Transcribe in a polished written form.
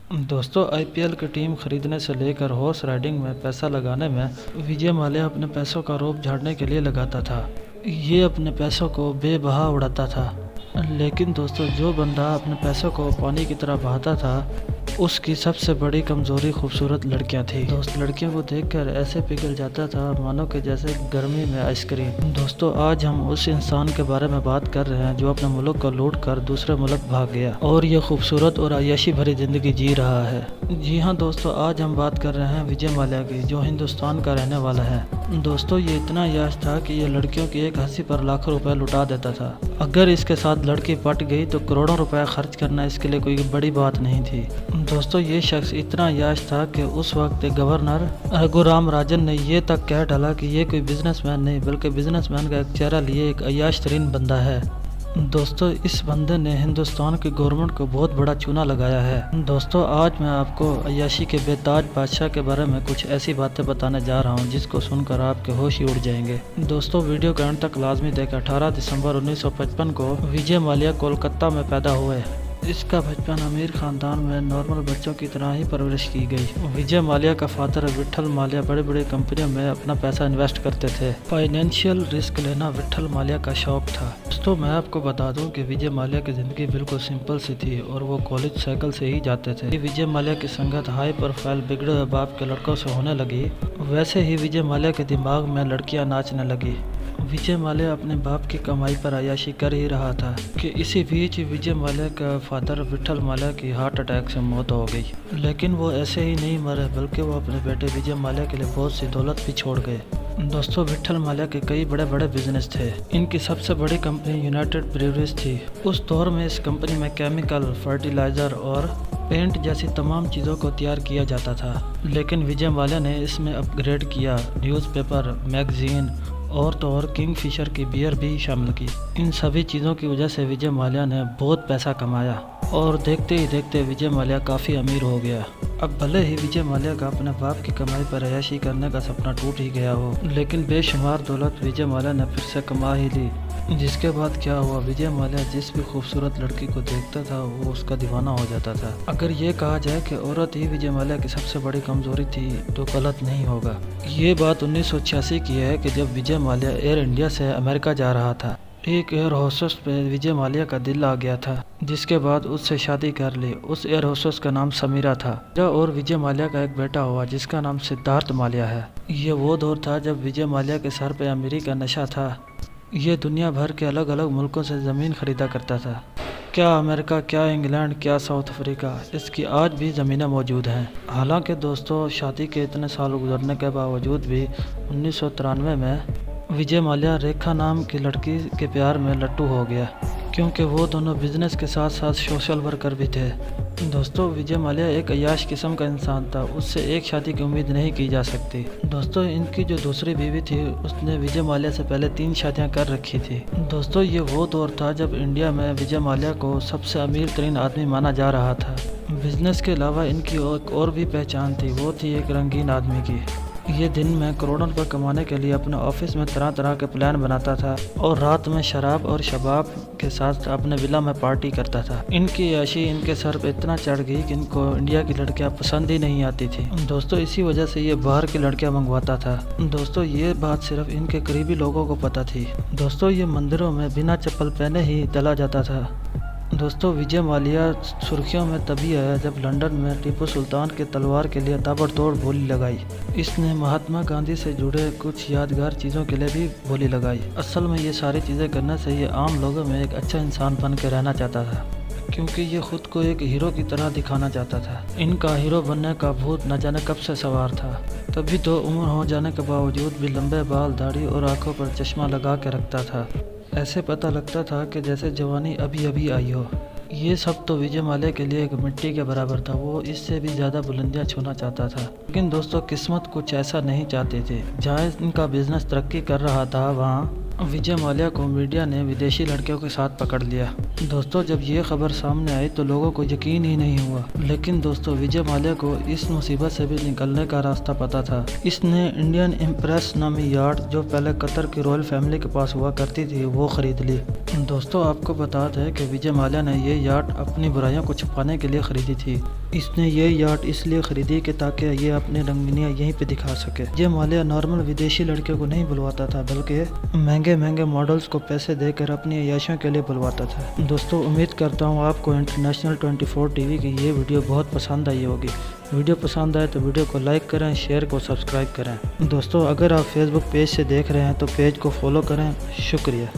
दोस्तों आईपीएल की टीम खरीदने से लेकर हॉर्स राइडिंग में पैसा लगाने में विजय माल्या अपने पैसों का रोब झाड़ने के लिए लगाता था। ये अपने पैसों को बेबहा उड़ाता था। लेकिन दोस्तों जो बंदा अपने पैसों को पानी की तरह बहाता था उसकी सबसे बड़ी कमज़ोरी खूबसूरत लड़कियां थी। दोस्त लड़कियों को देखकर ऐसे पिघल जाता था मानो कि जैसे गर्मी में आइसक्रीम। दोस्तों आज हम उस इंसान के बारे में बात कर रहे हैं जो अपने मुल्क को लूट कर दूसरे मुल्क भाग गया और ये खूबसूरत और अय्याशी भरी ज़िंदगी जी रहा है। जी हाँ दोस्तों, आज हम बात कर रहे हैं विजय माल्या की, जो हिंदुस्तान का रहने वाला है। दोस्तों ये इतना याश था कि ये लड़कियों की एक हंसी पर लाखों रुपए लुटा देता था। अगर इसके साथ लड़की पट गई तो करोड़ों रुपए खर्च करना इसके लिए कोई बड़ी बात नहीं थी। दोस्तों ये शख्स इतना याश था कि उस वक्त गवर्नर रघुराम राजन ने ये तक कह डाला कि ये कोई बिजनेसमैन नहीं बल्कि बिजनेसमैन का एक चेहरा लिए एक अय्याश तरीन बंदा है। दोस्तों इस बंदे ने हिंदुस्तान की गवर्नमेंट को बहुत बड़ा चूना लगाया है। दोस्तों आज मैं आपको अय्याशी के बेताज बादशाह के बारे में कुछ ऐसी बातें बताने जा रहा हूं जिसको सुनकर आपके होश ही उड़ जाएंगे। दोस्तों वीडियो के अंत तक लाजमी देखें। 18 दिसंबर 1955 को विजय माल्या कोलकाता में पैदा हुए। इसका बचपन अमीर खानदान में नॉर्मल बच्चों की तरह ही परवरिश की गई। विजय माल्या का फादर विट्ठल माल्या बड़े बड़े कंपनियों में अपना पैसा इन्वेस्ट करते थे। फाइनेंशियल रिस्क लेना विट्ठल माल्या का शौक था। दोस्तों मैं आपको बता दूं कि विजय माल्या की ज़िंदगी बिल्कुल सिंपल सी थी और वो कॉलेज साइकिल से ही जाते थे। विजय माल्या की संगत हाई प्रोफाइल बिगड़े हुए बाप के लड़कों से होने लगी, वैसे ही विजय माल्या के दिमाग में लड़कियाँ नाचने लगी। विजय माल्या अपने बाप की कमाई पर अय्याशी कर ही रहा था कि इसी बीच विजय माल्या का फादर विट्ठल माल्या की हार्ट अटैक से मौत हो गई। लेकिन वो ऐसे ही नहीं मरे बल्कि वो अपने बेटे विजय माल्या के लिए बहुत सी दौलत भी छोड़ गए। दोस्तों विट्ठल माल्या के कई बड़े बड़े बिजनेस थे। इनकी सबसे बड़ी कंपनी यूनाइटेड ब्रूअरीज थी। उस दौर में इस कंपनी में केमिकल, फर्टिलाइज़र और पेंट जैसी तमाम चीज़ों को तैयार किया जाता था। लेकिन विजय माल्या ने इसमें अपग्रेड किया, न्यूज़पेपर, मैगजीन और तो और किंगफिशर की बियर भी शामिल की। इन सभी चीज़ों की वजह से विजय माल्या ने बहुत पैसा कमाया और देखते ही देखते विजय माल्या काफ़ी अमीर हो गया। अब भले ही विजय माल्या का अपने बाप की कमाई पर अय्याशी करने का सपना टूट ही गया हो, लेकिन बेशुमार दौलत विजय माल्या ने फिर से कमा ही ली। जिसके बाद क्या हुआ, विजय माल्या जिस भी खूबसूरत लड़की को देखता था वो उसका दीवाना हो जाता था। अगर ये कहा जाए कि औरत ही विजय माल्या की सबसे बड़ी कमजोरी थी तो गलत नहीं होगा। ये बात 1986 की है कि जब विजय माल्या एयर इंडिया से अमेरिका जा रहा था। एक एयर होस्टेस पे विजय माल्या का दिल आ गया था, जिसके बाद उससे शादी कर ली। उस एयर होस्टेस का नाम समीरा था और विजय माल्या का एक बेटा हुआ जिसका नाम सिद्धार्थ माल्या है। ये वो दौर था जब विजय माल्या के सर पे अमीरी का नशा था। ये दुनिया भर के अलग अलग मुल्कों से ज़मीन खरीदा करता था। क्या अमेरिका, क्या इंग्लैंड, क्या साउथ अफ्रीका, इसकी आज भी ज़मीनें मौजूद हैं। हालांकि दोस्तों शादी के इतने साल गुजरने के बावजूद भी 1993 में विजय माल्या रेखा नाम की लड़की के प्यार में लट्टू हो गया, क्योंकि वो दोनों बिजनेस के साथ साथ सोशल वर्कर भी थे। दोस्तों विजय माल्या एक अय्याश किस्म का इंसान था, उससे एक शादी की उम्मीद नहीं की जा सकती। दोस्तों इनकी जो दूसरी बीवी थी उसने विजय माल्या से पहले 3 शादियां कर रखी थी। दोस्तों ये वो दौर था जब इंडिया में विजय माल्या को सबसे अमीर तरीन आदमी माना जा रहा था। बिजनेस के अलावा इनकी एक और भी पहचान थी, वो थी एक रंगीन आदमी की। ये दिन में करोड़ों रुपये कमाने के लिए अपने ऑफिस में तरह तरह के प्लान बनाता था और रात में शराब और शबाब के साथ अपने विला में पार्टी करता था। इनकी याशी इनके सर पे इतना चढ़ गई कि इनको इंडिया की लड़कियां पसंद ही नहीं आती थी। दोस्तों इसी वजह से ये बाहर की लड़कियां मंगवाता था। दोस्तों ये बात सिर्फ इनके करीबी लोगों को पता थी। दोस्तों ये मंदिरों में बिना चप्पल पहने ही चला जाता था। दोस्तों विजय माल्या सुर्खियों में तभी आया जब लंदन में टीपू सुल्तान के तलवार के लिए ताबड़तोड़ बोली लगाई। इसने महात्मा गांधी से जुड़े कुछ यादगार चीज़ों के लिए भी बोली लगाई। असल में ये सारी चीज़ें करने से ये आम लोगों में एक अच्छा इंसान बन के रहना चाहता था, क्योंकि ये खुद को एक हीरो की तरह दिखाना चाहता था। इनका हीरो बनने का भूत न जाने कब से सवार था। तभी तो उम्र हो जाने के बावजूद भी लंबे बाल, दाढ़ी और आंखों पर चश्मा लगा के रखता था। ऐसे पता लगता था कि जैसे जवानी अभी अभी आई हो। ये सब तो विजय माल्या के लिए एक मिट्टी के बराबर था। वो इससे भी ज़्यादा बुलंदियां छूना चाहता था, लेकिन दोस्तों किस्मत कुछ ऐसा नहीं चाहती थी। जहाँ इनका बिजनेस तरक्की कर रहा था वहाँ विजय माल्या को मीडिया ने विदेशी लड़कियों के साथ पकड़ लिया। दोस्तों जब ये खबर सामने आई तो लोगों को यकीन ही नहीं हुआ। लेकिन दोस्तों विजय माल्या को इस मुसीबत से भी निकलने का रास्ता पता था। इसने इंडियन इम्प्रेस नामी यार्ड, जो पहले कतर की रॉयल फैमिली के पास हुआ करती थी, वो खरीद ली। दोस्तों आपको बता दें कि विजय माल्या ने ये यार्ड अपनी बुराइयों को छुपाने के लिए खरीदी थी। इसने ये याट इसलिए खरीदी कि ताकि ये अपने रंगनियाँ यहीं पे दिखा सके। ये मालिया नॉर्मल विदेशी लड़के को नहीं बुलवाता था, बल्कि महंगे महंगे मॉडल्स को पैसे देकर अपनी अय्याशियों के लिए बुलवाता था। दोस्तों, उम्मीद करता हूँ आपको इंटरनेशनल 24 टीवी की ये वीडियो बहुत पसंद आई होगी। वीडियो पसंद आए तो वीडियो को लाइक करें, शेयर को सब्सक्राइब करें। दोस्तों, अगर आप फेसबुक पेज से देख रहे हैं तो पेज को फॉलो करें। शुक्रिया।